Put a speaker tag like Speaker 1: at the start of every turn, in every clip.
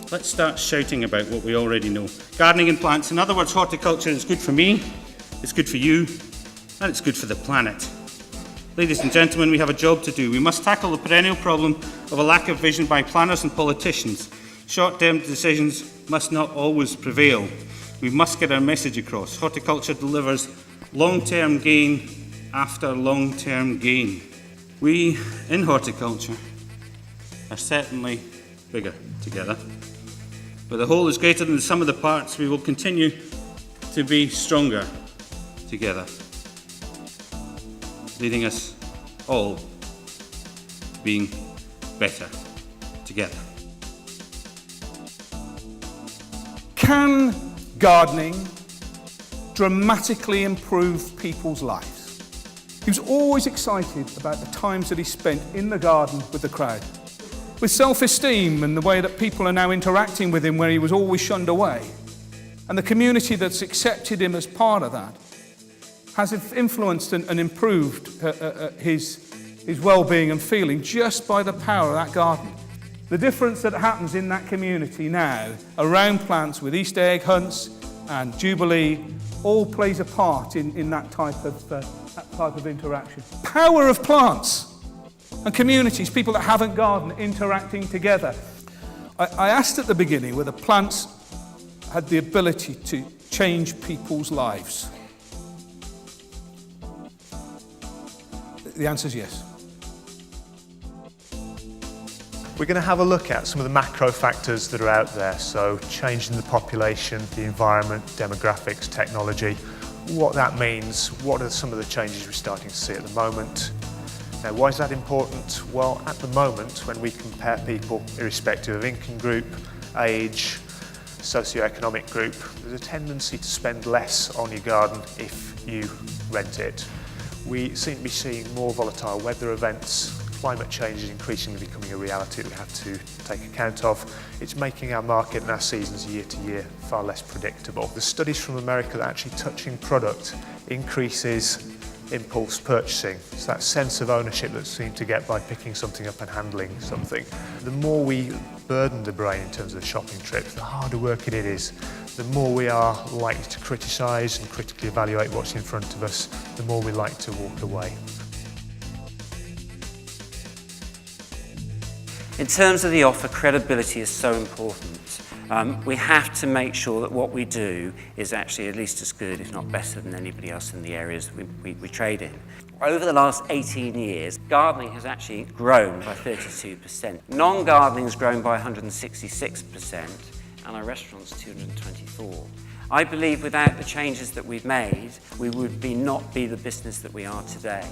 Speaker 1: Let's start shouting about what we already know. Gardening and plants, in other words, horticulture is good for me, it's good for you, and it's good for the planet. Ladies and gentlemen, we have a job to do. We must tackle the perennial problem of a lack of vision by planners and politicians. Short-term decisions must not always prevail. We must get our message across. Horticulture delivers long-term gain after long-term gain. We, in horticulture, are certainly bigger together. But the whole is greater than the sum of the parts. We will continue to be stronger together, leading us all being better together.
Speaker 2: Can gardening dramatically improve people's lives? He was always excited about the times that he spent in the garden with the crowd. With self-esteem and the way that people are now interacting with him where he was always shunned away. And the community that's accepted him as part of that has influenced and improved his well-being and feeling just by the power of that garden. The difference that happens in that community now around plants with Easter egg hunts and Jubilee all plays a part in that type of interaction. Power of plants and communities, people that haven't gardened, interacting together. I asked at the beginning whether plants had the ability to change people's lives. The answer is yes.
Speaker 3: We're going to have a look at some of the macro factors that are out there, so changing the population, the environment, demographics, technology, what that means, what are some of the changes we're starting to see at the moment. Now, why is that important? Well, at the moment, when we compare people, irrespective of income group, age, socioeconomic group, there's a tendency to spend less on your garden if you rent it. We seem to be seeing more volatile weather events. Climate change is increasingly becoming a reality that we have to take account of. It's making our market and our seasons year to year far less predictable. The studies from America that actually touching product increases impulse purchasing. It's that sense of ownership that we seem to get by picking something up and handling something. The more we burden the brain in terms of the shopping trips, the harder work it is, the more we are likely to criticise and critically evaluate what's in front of us, the more we like to walk away.
Speaker 4: In terms of the offer, credibility is so important. We have to make sure that what we do is actually at least as good, if not better, than anybody else in the areas we trade in. Over the last 18 years, gardening has actually grown by 32%. Non-gardening has grown by 166%, and our restaurants 224%. I believe without the changes that we've made, we would not be the business that we are today.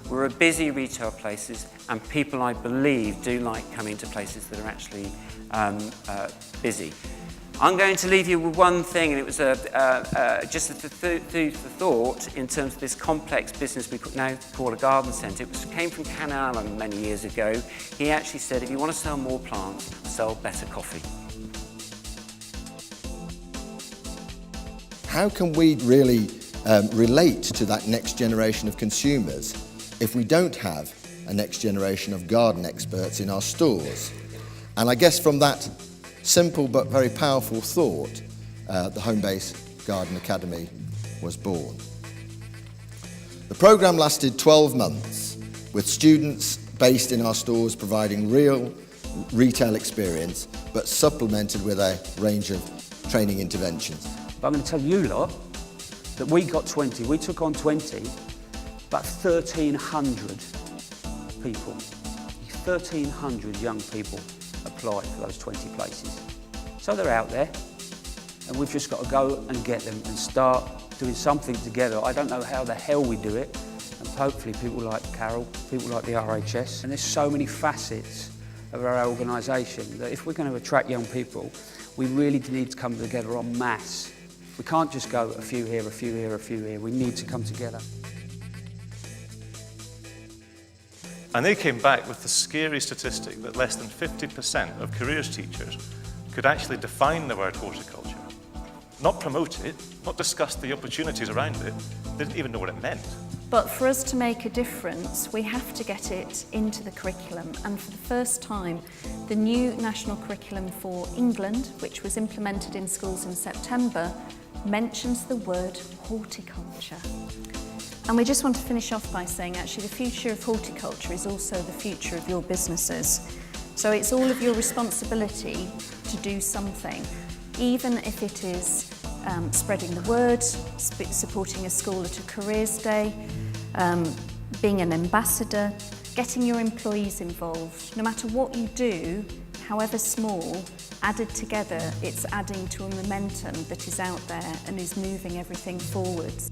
Speaker 4: We're a busy retail places, and people, I believe, do like coming to places that are actually busy. I'm going to leave you with one thing, and it was just a food for thought in terms of this complex business we now call a garden centre. It came from Ken Allen many years ago. He actually said, if you want to sell more plants, sell better coffee.
Speaker 5: How can we really relate to that next generation of consumers if we don't have a next generation of garden experts in our stores? And I guess from that simple but very powerful thought, the Home-Based Garden Academy was born. The programme lasted 12 months, with students based in our stores providing real retail experience, but supplemented with a range of training interventions.
Speaker 6: But I'm going to tell you lot that we took on 20, but 1,300 people, 1,300 young people applied for those 20 places. So they're out there, and we've just got to go and get them and start doing something together. I don't know how the hell we do it, and hopefully people like Carol, people like the RHS. And there's so many facets of our organisation that if we're going to attract young people, we really need to come together en masse. We can't just go a few here, a few here, a few here. We need to come together.
Speaker 3: And they came back with the scary statistic that less than 50% of careers teachers could actually define the word horticulture. Not promote it, not discuss the opportunities around it, they didn't even know what it meant.
Speaker 7: But for us to make a difference, we have to get it into the curriculum. And for the first time, the new national curriculum for England, which was implemented in schools in September, mentions the word horticulture. And we just want to finish off by saying actually the future of horticulture is also the future of your businesses. So it's all of your responsibility to do something, even if it is spreading the word, supporting a school at a careers day, being an ambassador, getting your employees involved. No matter what you do, however small, added together, it's adding to a momentum that is out there and is moving everything forwards.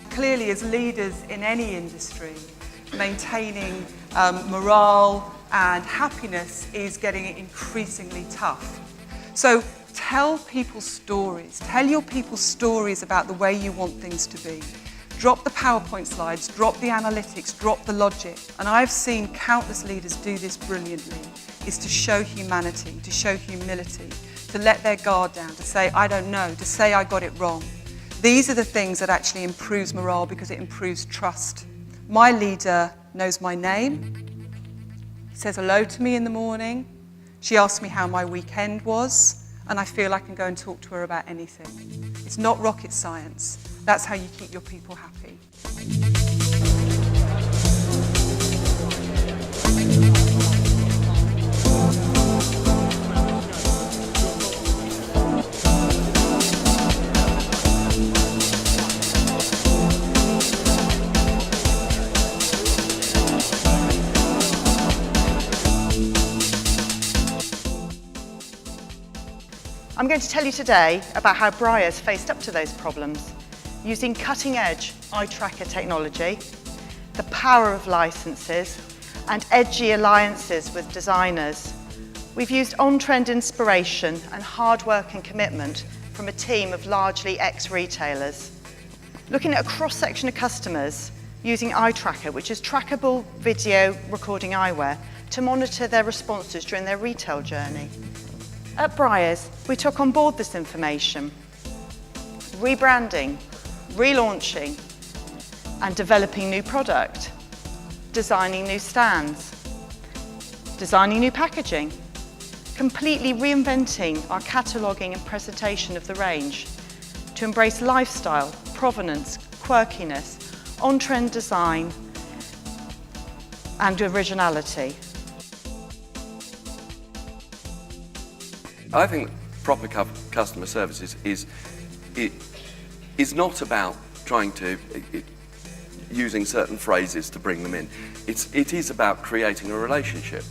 Speaker 8: Clearly, as leaders in any industry, maintaining morale and happiness is getting increasingly tough. So tell people stories. Tell your people stories about the way you want things to be. Drop the PowerPoint slides, drop the analytics, drop the logic. And I've seen countless leaders do this brilliantly, is to show humanity, to show humility, to let their guard down, to say, I don't know, to say I got it wrong. These are the things that actually improves morale because it improves trust. My leader knows my name, says hello to me in the morning, she asks me how my weekend was, and I feel I can go and talk to her about anything. It's not rocket science. That's how you keep your people happy.
Speaker 9: I'm going to tell you today about how Briars faced up to those problems using cutting-edge eye tracker technology, the power of licenses, and edgy alliances with designers. We've used on-trend inspiration and hard work and commitment from a team of largely ex-retailers. Looking at a cross-section of customers using eye tracker, which is trackable video recording eyewear, to monitor their responses during their retail journey. At Briars, we took on board this information, rebranding, relaunching, and developing new product, designing new stands, designing new packaging, completely reinventing our cataloguing and presentation of the range to embrace lifestyle, provenance, quirkiness, on-trend design, and originality.
Speaker 10: I think proper customer service is not about trying to using certain phrases to bring them in. It is about creating a relationship.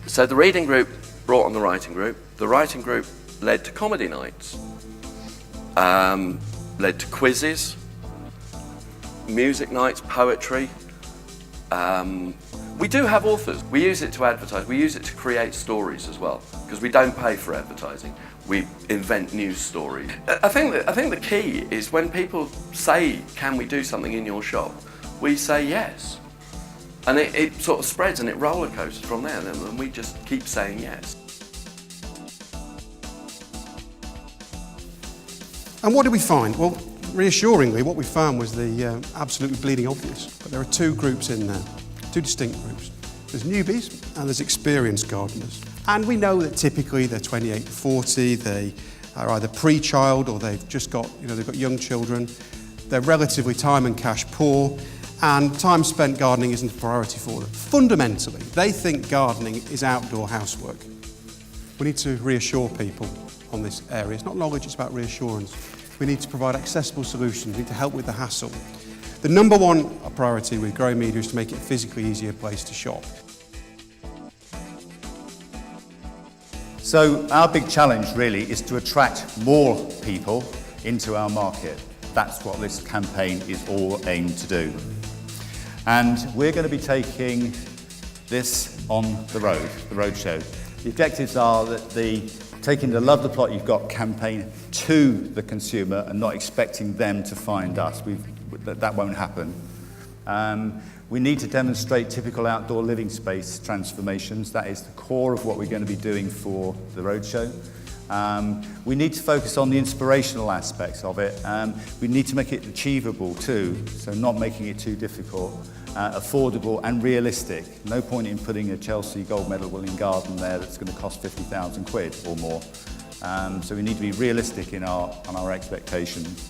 Speaker 10: So the reading group brought on the writing group. The writing group led to comedy nights, led to quizzes, music nights, poetry. We do have authors. We use it to advertise. We use it to create stories as well, because we don't pay for advertising. We invent news stories. I think the key is when people say, can we do something in your shop? We say yes. And it sort of spreads and it roller coasters from there, and we just keep saying yes.
Speaker 11: And what did we find? Well, reassuringly, what we found was the absolutely bleeding obvious. But there are two groups in there, two distinct groups. There's newbies and there's experienced gardeners. And we know that typically they're 28 to 40, they are either pre-child or they've just got, they've got young children. They're relatively time and cash poor, and time spent gardening isn't a priority for them. Fundamentally, they think gardening is outdoor housework. We need to reassure people on this area. It's not knowledge, it's about reassurance. We need to provide accessible solutions, we need to help with the hassle. The number one priority with growing media is to make it a physically easier place to shop.
Speaker 12: So our big challenge really is to attract more people into our market. That's what this campaign is all aimed to do. And we're going to be taking this on the roadshow. The objectives are that taking the Love the Plot You've Got campaign to the consumer and not expecting them to find us. That won't happen. We need to demonstrate typical outdoor living space transformations. That is the core of what we're going to be doing for the roadshow. We need to focus on the inspirational aspects of it. We need to make it achievable too, so not making it too difficult, affordable and realistic. No point in putting a Chelsea gold medal winning garden there that's going to cost 50,000 quid or more. So we need to be realistic in our expectations.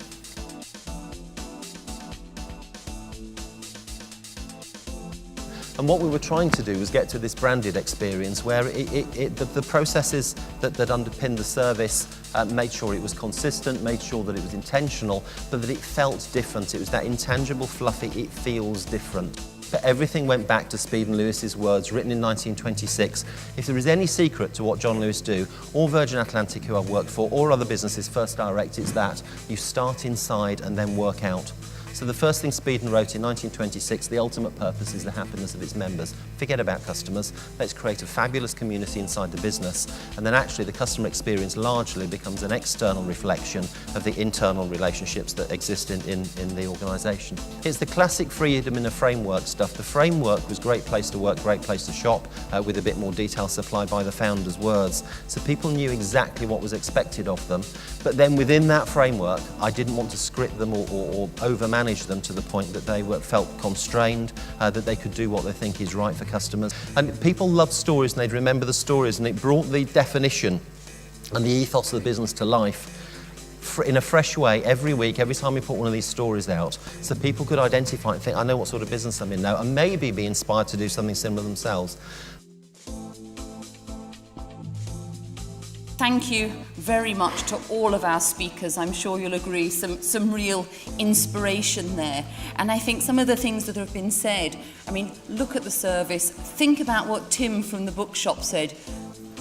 Speaker 13: And what we were trying to do was get to this branded experience where the processes that underpinned the service made sure it was consistent, made sure that it was intentional, but that it felt different. It was that intangible, fluffy, it feels different. But everything went back to Speed & Lewis's words, written in 1926. If there is any secret to what John Lewis do, or Virgin Atlantic, who I've worked for, or other businesses, First Direct, it's that you start inside and then work out. So the first thing Speed & wrote in 1926, the ultimate purpose is the happiness of its members. Forget about customers, let's create a fabulous community inside the business, and then actually the customer experience largely becomes an external reflection of the internal relationships that exist in the organisation. It's the classic freedom in a framework stuff. The framework was great place to work, great place to shop, with a bit more detail supplied by the founder's words. So people knew exactly what was expected of them, but then within that framework, I didn't want to script them or overmanage them to the point that they felt constrained, that they could do what they think is right for customers. And people love stories and they'd remember the stories, and it brought the definition and the ethos of the business to life in a fresh way every week, every time we put one of these stories out, so people could identify and think, I know what sort of business I'm in now, and maybe be inspired to do something similar themselves.
Speaker 14: Thank you very much to all of our speakers. I'm sure you'll agree, some real inspiration there. And I think some of the things that have been said, I mean, look at the service, think about what Tim from the bookshop said,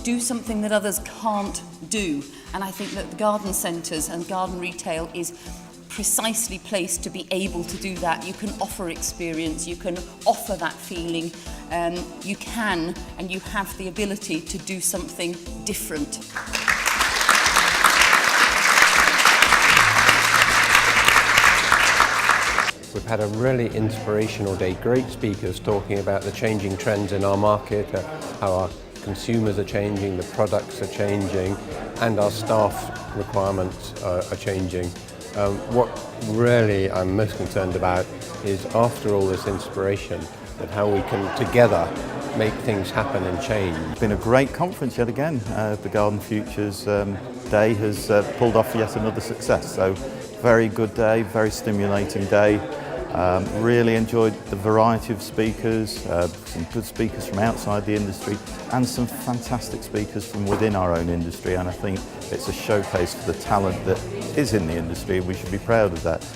Speaker 14: do something that others can't do. And I think that the garden centres and garden retail is precisely placed to be able to do that. You can offer experience, you can offer that feeling, you can and you have the ability to do something different.
Speaker 15: We've had a really inspirational day, great speakers talking about the changing trends in our market, how our consumers are changing, the products are changing, and our staff requirements are changing. What really I'm most concerned about is, after all this inspiration, that how we can together make things happen and change.
Speaker 16: It's been a great conference yet again. The Garden Futures Day has pulled off yet another success. So very good day, very stimulating day. Really enjoyed the variety of speakers, some good speakers from outside the industry and some fantastic speakers from within our own industry, and I think it's a showcase for the talent that is in the industry, and we should be proud of that.